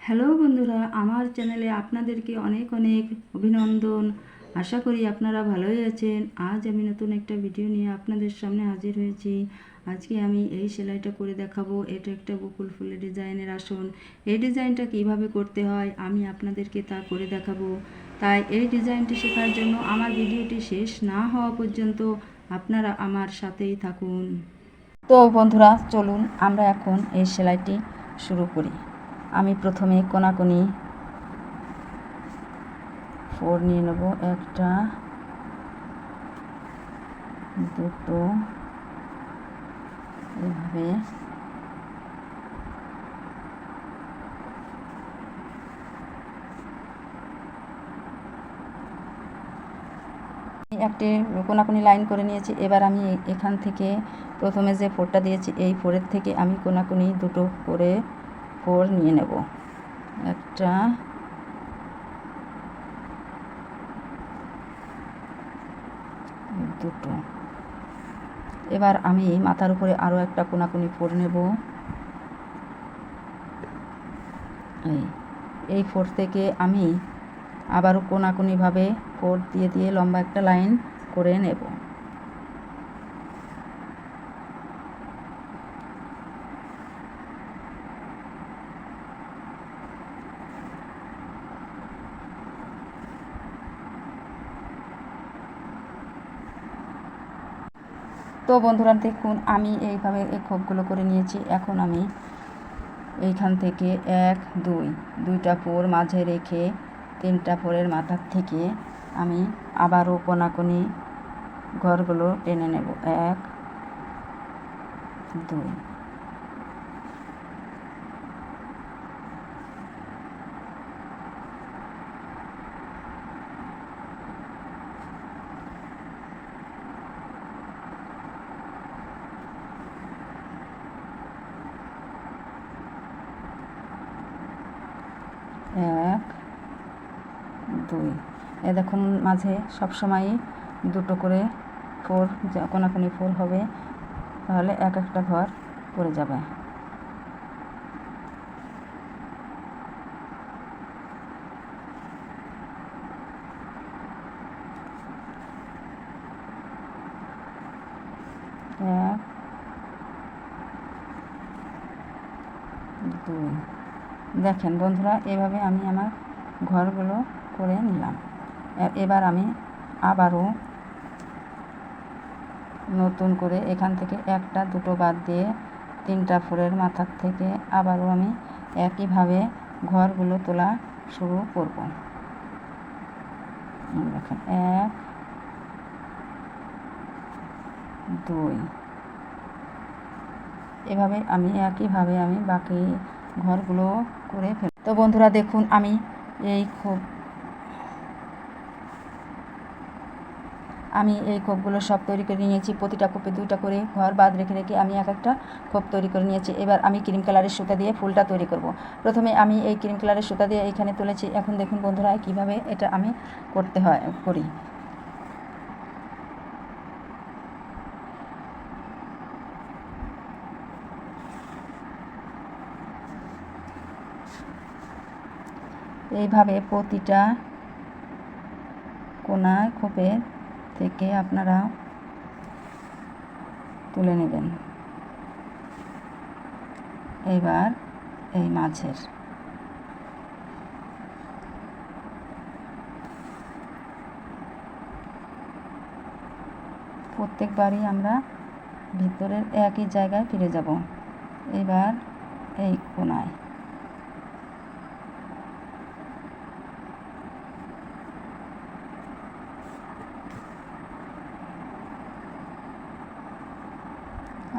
Hello বন্ধুরা, আমার চ্যানেলে আপনাদেরকে অনেক অনেক অভিনন্দন। আশা করি আপনারা ভালোই আছেন। আজ আমি নতুন একটা ভিডিও নিয়ে আপনাদের সামনে হাজির হয়েছি। আজকে আমি এই সেলাইটা করে দেখাবো। এটা একটা বকুল ফুলের ডিজাইনের আসন। এই ডিজাইনটা কিভাবে করতে হয় আমি আপনাদেরকে তা করে দেখাবো। তাই এই ডিজাইনটি শেখার জন্য আমার ভিডিওটি শেষ না হওয়া পর্যন্ত আপনারা আমার সাথেই থাকুন। তো বন্ধুরা, চলুন আমরা এখন এই সেলাইটি শুরু করি। আমি প্রথমে কোনাকুনি ফোর নিয়ে নেব, একটা, দুটো, এভাবে একটি কোনাকুনি লাইন করে নিয়েছি। এবার আমি এখান থেকে প্রথমে যে ফোরটা দিয়েছি এই ফোরের থেকে আমি কোনাকুনি দুটো করে ফোর নিয়ে নেব, একটা, দুটো। এবার আমি মাথার উপরে আরও একটা কোনাকুনি ফোর নেব। এই ফোর থেকে আমি আবারও কোনাকুনিভাবে ফোর দিয়ে দিয়ে লম্বা একটা লাইন করে নেব। তো বন্ধুরা দেখুন, আমি এইভাবে এই খোপগুলো করে নিয়েছি। এখন আমি এইখান থেকে এক, দুইটা ফোর মাঝে রেখে তিনটা ফোরের মাথার থেকে আমি আবারও কোনাকুনি ঘরগুলো টেনে নেব, এক, দুই। এক, দুই। এ দেখুন, মাঝে সবসময় দুটো করে ফোর, কোনাকুনি ফোর হবে, তাহলে এক একটা ঘর পড়ে যাবে। এক, দুই। দেখেন বন্ধুরা, এভাবে আমি আমার ঘরগুলো করে নিলাম। এবার আমি আবারও নতুন করে এখান থেকে একটা, দুটো বাদ দিয়ে তিনটা ফোরের মাথার থেকে আবারও আমি একইভাবে ঘরগুলো তোলা শুরু করব। দেখেন, এক, দুই। এভাবে আমি একইভাবে আমি বাকি ঘরগুলো করে ফেলি। তো বন্ধুরা দেখুন, আমি এই খোপগুলো সব তৈরি করে নিয়েছি। প্রতিটা খোপে দুইটা করে ঘর বাদ রেখে রেখে আমি এক একটা খোপ তৈরি করে নিয়েছি। এবার আমি ক্রিম কালারের সুতা দিয়ে ফুলটা তৈরি করব। প্রথমে আমি এই ক্রিম কালারের সুতা দিয়ে এইখানে তুলেছি। এখন দেখুন বন্ধুরা, কিভাবে এটা আমি করি। এইভাবে প্রতিটা কোনায় খোপের থেকে আপনারা তুলে নেবেন। এবার এই মাঝের প্রত্যেকবারই আমরা ভিতরের একই জায়গায় ফিরে যাব। এবার এই কোনায়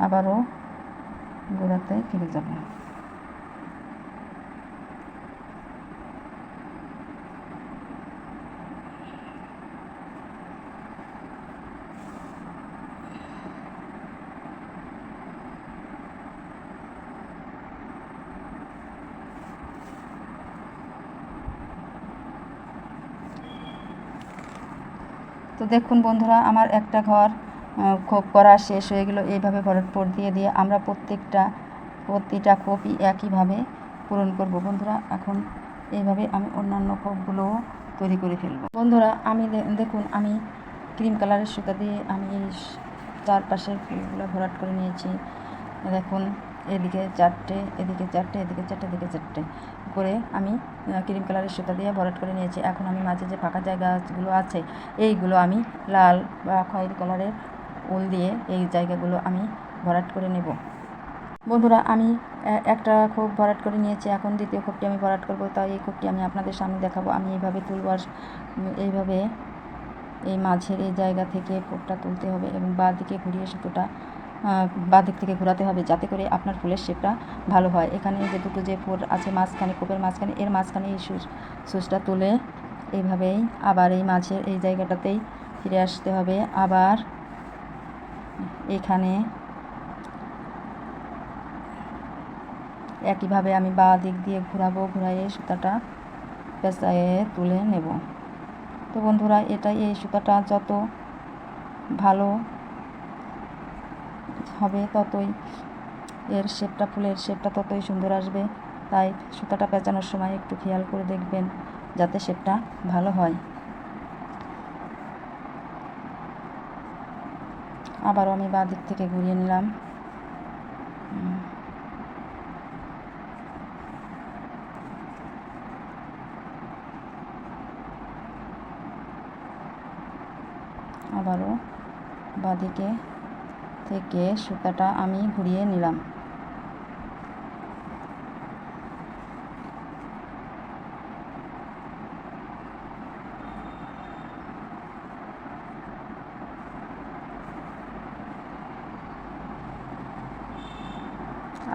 আবারও গোড়াতে ফিরে যাব। তো দেখুন বন্ধুরা, আমার একটা ঘর খোপ করা শেষ হয়ে গেল। এইভাবে ভরাট দিয়ে দিয়ে আমরা প্রতিটা খোপই একইভাবে পূরণ করব বন্ধুরা। এখন এইভাবে আমি অন্যান্য খোপগুলো তৈরি করে ফেলবো বন্ধুরা। আমি দেখুন আমি ক্রিম কালারের সুতা দিয়ে আমি এই চারপাশের ফুলগুলো ভরাট করে নিয়েছি। দেখুন এদিকে 4টে, এদিকে 4টে, এদিকে 4টে, এদিকে 4টে করে আমি ক্রিম কালারের সুতা দিয়ে ভরাট করে নিয়েছি। এখন আমি মাঝে যে ফাঁকা জায়গাগুলো আছে এইগুলো আমি লাল বা খয়েরি কালারের উল দিয়ে এই জায়গাগুলো আমি ভরাট করে নেব বন্ধুরা। আমি একটা খোপ ভরাট করে নিয়েছি, এখন দ্বিতীয় খোপটি আমি ভরাট করব। তাই এই খোপটি আমি আপনাদের সামনে দেখাবো। আমি এইভাবে তুলব, এইভাবে এই মাঝের এই জায়গা থেকে খোপটা তুলতে হবে এবং বাঁ দিকে ঘুরিয়ে সুতোটা বাঁ দিক থেকে ঘোরাতে হবে, যাতে করে আপনার ফুলের শেপটা ভালো হয়। এখানে যে দুটো যে ফোর আছে মাঝখানে, খোপের মাঝখানে, এর মাঝখানে এই সুচটা তুলে এইভাবেই আবার এই মাঝের এই জায়গাটাতেই ফিরে আসতে হবে। আবার এখানে একইভাবে আমি বাঁ দিক দিয়ে ঘোরাবো, ঘুরাইয়ে সুতাটা পেঁচায়ে তুলে নেব। তো বন্ধুরা এই সুতাটা যত ভালো হবে ততই এর শেপটা, ফুলের শেপটা ততই সুন্দর আসবে। তাই সুতাটা পেঁচানোর সময় একটু খেয়াল করে দেখবেন যাতে শেপটা ভালো হয়। আবারও আমি বাঁ দিক থেকে ঘুরিয়ে নিলাম। আবারও বাঁদিকে থেকে সুতাটা আমি ঘুরিয়ে নিলাম।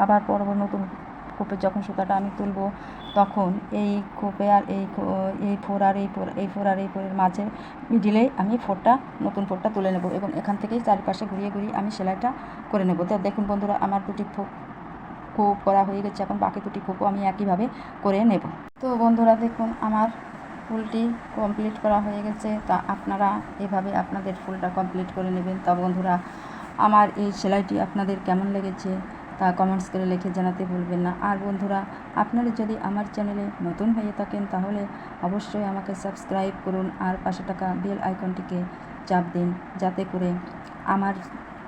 আবার পরবর্তী নতুন খোপে যখন সুতাটা আমি তুলব তখন এই খোপে আর এই ফোর আর এই ফোরের মাঝে মিডিলেই আমি নতুন ফোরটা তুলে নেব এবং এখান থেকেই চারপাশে ঘুরিয়ে ঘুরিয়ে আমি সেলাইটা করে নেব। তো দেখুন বন্ধুরা আমার দুটি খোপ করা হয়ে গেছে, এখন বাকি দুটি খোপও আমি একইভাবে করে নেব। তো বন্ধুরা দেখুন আমার ফুলটি কমপ্লিট করা হয়ে গেছে। তা আপনারা এভাবে আপনাদের ফুলটা কমপ্লিট করে নেবেন। তা বন্ধুরা আমার এই সেলাইটি আপনাদের কেমন লেগেছে তা কমেন্টস করে লিখে জানাতে ভুলবেন না। আর বন্ধুরা আপনারা যদি আমার চ্যানেলে নতুন হয়ে থাকেন তাহলে অবশ্যই আমাকে সাবস্ক্রাইব করুন আর পাশে থাকা বেল আইকনটিকে চাপ দিন, যাতে করে আমার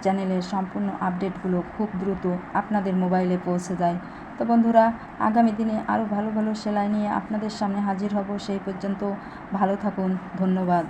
চ্যানেলের সম্পূর্ণ আপডেটগুলো খুব দ্রুত আপনাদের মোবাইলে পৌঁছে যায়। তো বন্ধুরা আগামী দিনে আরও ভালো ভালো সেলাই নিয়ে আপনাদের সামনে হাজির হব। সেই পর্যন্ত ভালো থাকুন, ধন্যবাদ।